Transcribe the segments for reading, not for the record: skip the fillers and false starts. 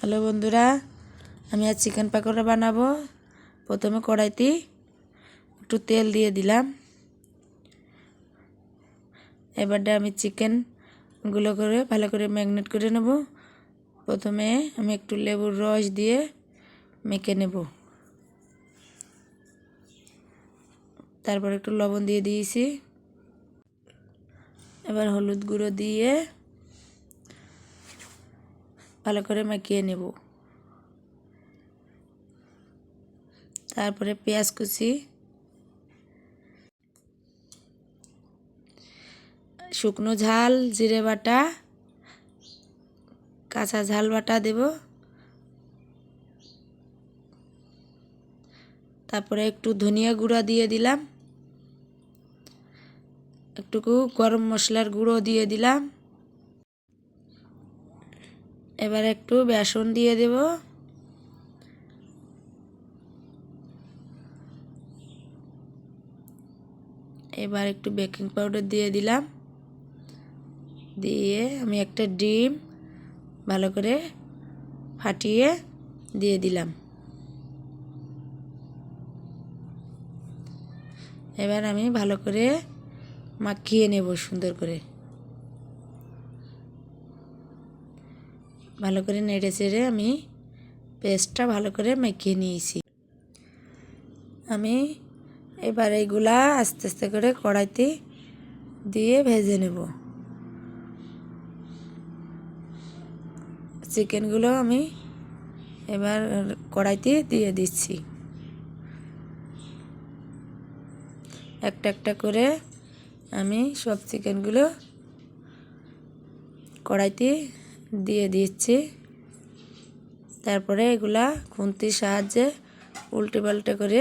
Hello বন্ধুরা, আমি আজ চিকেন পাকোড়া বানাবো। প্রথমে কড়াইতে একটু তেল দিয়ে দিলাম। এবারে আমি চিকেনগুলো ভালো করে ম্যারিনেট করে নেব। প্রথমে আমি একটু লেবুর রস দিয়ে মেখে নেব। তারপর একটু লবণ দিয়ে দিয়েছি। এবার হলুদ গুঁড়ো দিয়ে ভালো করে মাখিয়ে নেব। তারপরে পেঁয়াজ কুচি, শুকনো ঝাল, জিরে বাটা, কাঁচা ঝাল বাটা দেব। তারপরে একটু ধনিয়া গুঁড়া দিয়ে দিলাম, একটুকু গরম মশলার গুঁড়ো দিয়ে দিলাম। এবার একটু বেসন দিয়ে দেব। এবার একটু বেকিং পাউডার দিয়ে দিলাম। দিয়ে আমি একটা ডিম ভালো করে ফাটিয়ে দিয়ে দিলাম। এবার আমি ভালো করে মাখিয়ে নেব সুন্দর করে। ভালো করে নেড়ে চেড়ে আমি পেস্টটা ভালো করে মাখিয়ে নিয়েছি। আমি এবার এইগুলা আস্তে আস্তে করে কড়াইতে দিয়ে ভেজে নেব। চিকেনগুলো আমি এবার কড়াইতে দিয়ে দিচ্ছি। একটা একটা করে আমি সব চিকেনগুলো কড়াইতে দিয়ে দিচ্ছি। তারপরে এগুলা খুন্তির সাহায্যে উল্টে পাল্টে করে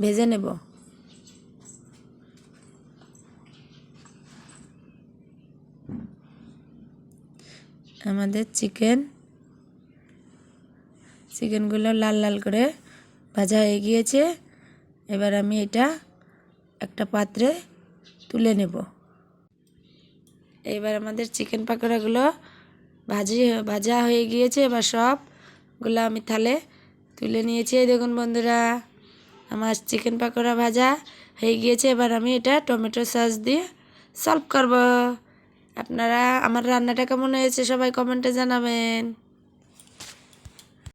ভেজে নেব। আমাদের চিকেনগুলো লাল লাল করে ভাজা হয়ে গিয়েছে। এবার আমি এটা একটা পাত্রে তুলে নেব। এবার আমাদের চিকেন পাকোড়াগুলো ভাজা হয়ে গিয়েছে। এবার সবগুলো আমি থালে তুলে নিয়েছি। দেখুন বন্ধুরা, আমার চিকেন পাকোড়া ভাজা হয়ে গিয়েছে। এবার আমি এটা টমেটো সস দিয়ে সার্ভ করব। আপনারা আমার রান্নাটা কেমন হয়েছে সবাই কমেন্টে জানাবেন।